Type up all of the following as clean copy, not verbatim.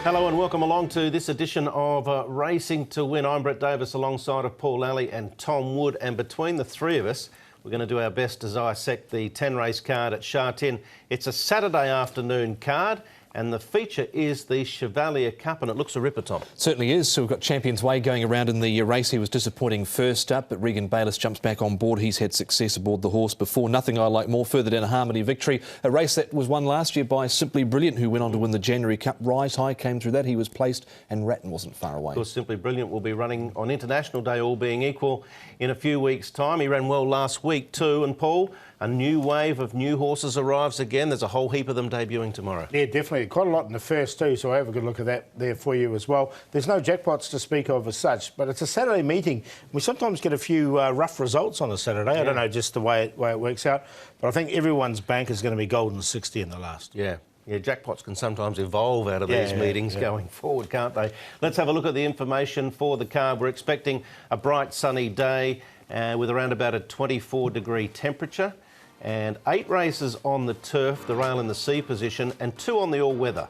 Hello and welcome along to this edition of Racing to Win. I'm Brett Davis alongside of Paul Lally and Tom Wood, and between the three of us we're going to do our best to dissect the 10 race card at Sha Tin. It's a Saturday afternoon card and the feature is the Chevalier Cup, and it looks a ripper, Tom. Certainly is. So we've got Champions Way going around in the race. He was disappointing first up, but Regan Bayliss jumps back on board. He's had success aboard the horse before. Nothing I Like More further down a Harmony Victory. A race that was won last year by Simply Brilliant, who went on to win the January Cup. Rise High came through that. He was placed and Ratton wasn't far away. Of course, Simply Brilliant will be running on International Day, all being equal, in a few weeks' time. He ran well last week too, and Paul, a new wave of new horses arrives again. There's a whole heap of them debuting tomorrow. Yeah, definitely. Quite a lot in the first too, so I have a good look at that there for you as well. There's no jackpots to speak of as such, but it's a Saturday meeting. We sometimes get a few rough results on a Saturday. Yeah. I don't know just the way it works out, but I think everyone's bank is going to be golden 60 in the last. Yeah, jackpots can sometimes evolve out of these meetings going forward, can't they? Let's have a look at the information for the card. We're expecting a bright sunny day with around about a 24-degree temperature. And 8 races on the turf, the rail in the C position, and 2 on the all-weather.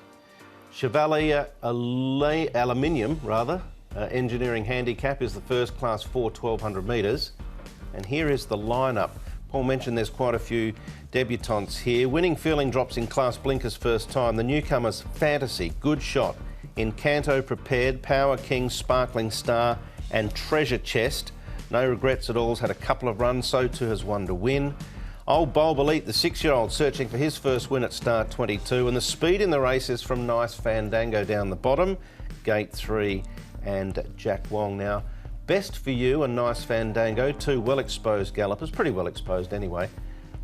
Chevalier Aluminium, engineering handicap is the first class 4 1200 metres. And here is the lineup. Paul mentioned there's quite a few debutants here. Winning Feeling drops in class blinkers first time. The newcomers Fantasy, Good Shot, Encanto Prepared, Power King, Sparkling Star and Treasure Chest. No Regrets at All's had a couple of runs, so too has One to Win. Old Bulb Elite, the 6-year-old, searching for his first win at start 22, and the speed in the race is from Nice Fandango down the bottom, Gate 3 and Jack Wong. Now, Best for You and Nice Fandango, 2 well-exposed gallopers, pretty well exposed anyway,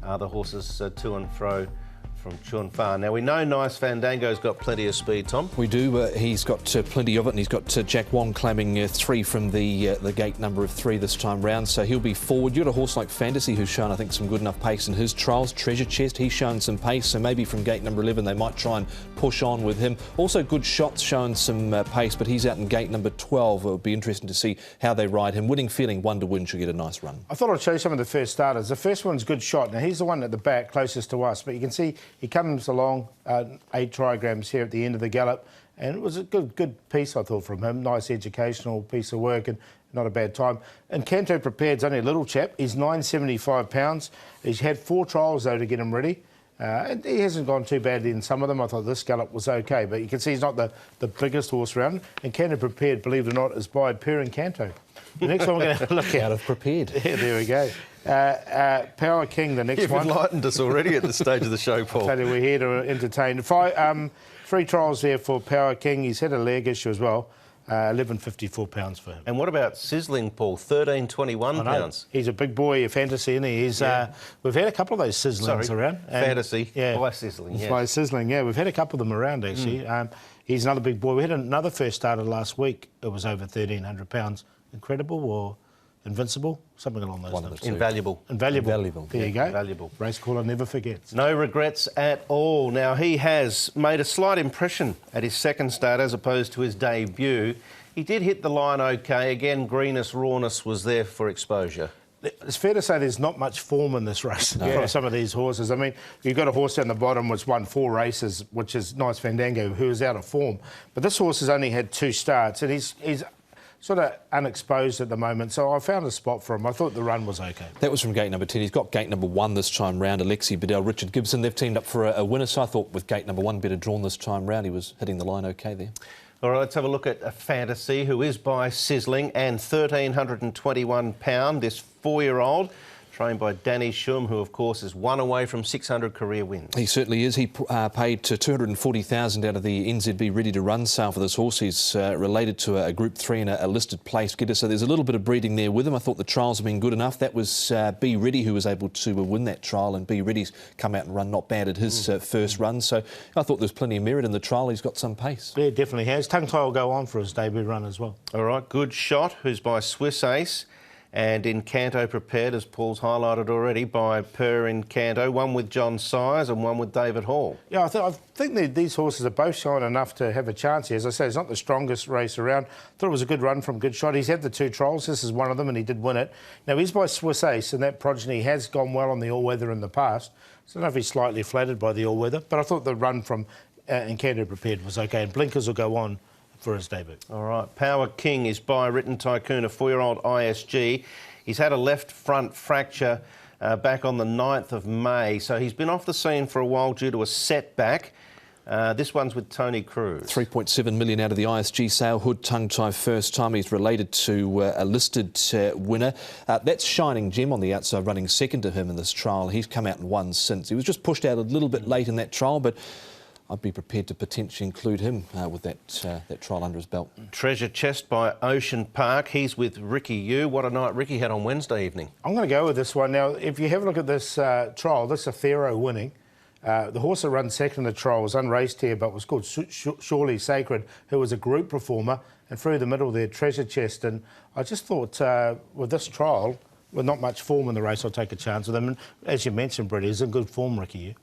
are the horses to and fro from Chun Fa. Now, we know Nice Fandango's got plenty of speed, Tom. We do. He's got plenty of it, and he's got Jack Wong claiming 3 from the gate number of 3 this time round, so he'll be forward. You've got a horse like Fantasy who's shown, I think, some good enough pace in his trials. Treasure Chest, he's shown some pace, so maybe from gate number 11 they might try and push on with him. Also, Good Shot's shown some pace, but he's out in gate number 12. It would be interesting to see how they ride him. Winning Feeling, One to Win, should get a nice run. I thought I'd show you some of the first starters. The first one's Good Shot. Now, he's the one at the back closest to us, but you can see he comes along 8 trigrams here at the end of the gallop, and it was a good piece, I thought, from him. Nice educational piece of work and not a bad time. And Encanto Prepared's only a little chap. He's 975 pounds. He's had 4 trials though to get him ready. And he hasn't gone too badly in some of them. I thought this gallop was okay, but you can see he's not the biggest horse around. And Encanto Prepared, believe it or not, is by Per Encanto. The next one we're going to look at. Out of Prepared. Yeah, there we go. Power King, the next one. You've enlightened us already at this stage of the show, Paul. I tell you, we're here to entertain. 3 trials there for Power King. He's had a leg issue as well. 1154 pounds for him. And what about Sizzling, Paul? 1321 pounds. He's a big boy of Fantasy, isn't he? He's, we've had a couple of those Sizzlings around. Fantasy, by Sizzling, yeah. By Sizzling, yeah. We've had a couple of them around, actually. He's another big boy. We had another first starter last week. It was over 1,300 pounds. Incredible or Invincible? Something along those lines. Invaluable. Invaluable. There you go. Invaluable. Race caller never forgets. No regrets at all. Now, he has made a slight impression at his second start as opposed to his debut. He did hit the line okay. Again, Greenest Rawness was there for exposure. It's fair to say there's not much form in this race from some of these horses. I mean, you've got a horse down the bottom which won 4 races, which is Nice Fandango, who is out of form. But this horse has only had 2 starts, and he's sort of unexposed at the moment, so I found a spot for him. I thought the run was okay. That was from gate number 10. He's got gate number 1 this time round. Alexi Bedell, Richard Gibson, they've teamed up for a winner, so I thought with gate number 1 better drawn this time round. He was hitting the line okay there. All right, let's have a look at a Fantasy, who is by Sizzling, and 1,321 pound, this 4-year-old. Trained by Danny Shum, who, of course, is 1 away from 600 career wins. He certainly is. He paid to 240,000 out of the NZB Ready to Run sale for this horse. He's related to a Group 3 and a listed place getter, so there's a little bit of breeding there with him. I thought the trials have been good enough. That was Be Ready who was able to win that trial, and Be Ready's come out and run not bad at his first run. So I thought there's plenty of merit in the trial. He's got some pace. Yeah, definitely has. Tongue tie will go on for his debut run as well. All right, Good Shot, who's by Swiss Ace. And Encanto Prepared, as Paul's highlighted already, by Per Encanto, one with John Sires and one with David Hall. Yeah, I think these horses are both showing enough to have a chance here. As I say, it's not the strongest race around. I thought it was a good run from Good Shot. He's had the 2 trials. This is one of them, and he did win it. Now, he's by Swiss Ace, and that progeny has gone well on the all-weather in the past. So I don't know if he's slightly flattered by the all-weather, but I thought the run from and Canada Prepared was okay, and blinkers will go on for his debut. All right, Power King is by Written Tycoon, a 4-year-old ISG. He's had a left front fracture back on the 9th of May, so he's been off the scene for a while due to a setback. This one's with Tony Cruz. 3.7 million out of the ISG sale. Hood tongue tie first time. He's related to a listed winner. That's Shining Gem on the outside, running second to him in this trial. He's come out and won since. He was just pushed out a little bit late in that trial, but I'd be prepared to potentially include him with that trial under his belt. Treasure Chest by Ocean Park. He's with Ricky Yu. What a night Ricky had on Wednesday evening. I'm going to go with this one. Now, if you have a look at this trial, this is Athero winning. The horse that runs second in the trial was unraced here, but was called Surely Sacred, who was a group performer, and through the middle there, Treasure Chest. And I just thought with this trial, with not much form in the race, I'll take a chance with him. And as you mentioned, Brett, he's in good form, Ricky.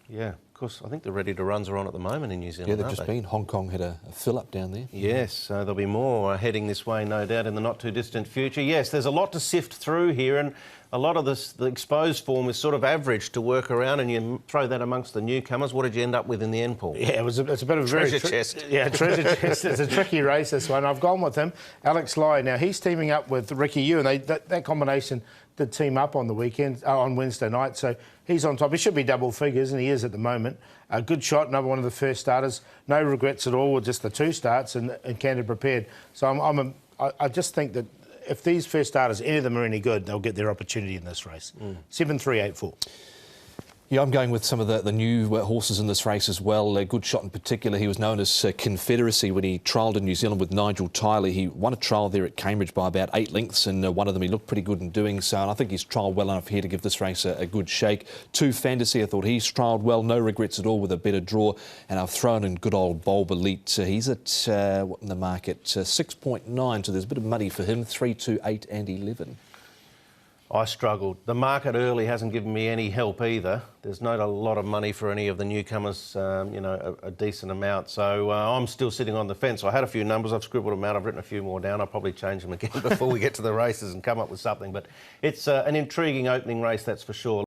Yeah, of course. I think the ready-to-runs are on at the moment in New Zealand. Yeah, they've just been. Hong Kong had a fill-up down there. Yes, so there'll be more heading this way, no doubt, in the not-too-distant future. Yes, there's a lot to sift through here, and a lot of the exposed form is sort of average to work around, and you throw that amongst the newcomers. What did you end up with in the end, Paul? Yeah, it's a bit of a Treasure Chest. Yeah, Treasure Chest. It's a tricky race, this one. I've gone with him. Alex Lai. Now, he's teaming up with Ricky Yu, and that combination did team up on the weekend, on Wednesday night, so he's on top. He should be double figures, and he is at the moment. A good shot, another one of the first starters. No regrets at all with just the 2 starts and Canada Prepared. So I just think that if these first starters, any of them are any good, they'll get their opportunity in this race. 7-3-8-4. Yeah, I'm going with some of the new horses in this race as well. A good shot in particular. He was known as Confederacy when he trialled in New Zealand with Nigel Tyler. He won a trial there at Cambridge by about 8 lengths, and one of them he looked pretty good in doing so. And I think he's trialled well enough here to give this race a good shake. 2 Fantasy, I thought he's trialled well, no regrets at all with a better draw. And I've thrown in good old Bulb Elite. He's at, what in the market, 6.9, so there's a bit of money for him, 3, 2, 8 and 11. I struggled. The market early hasn't given me any help either. There's not a lot of money for any of the newcomers, a decent amount. So I'm still sitting on the fence. I had a few numbers. I've scribbled them out. I've written a few more down. I'll probably change them again before we get to the races and come up with something. But it's an intriguing opening race, that's for sure.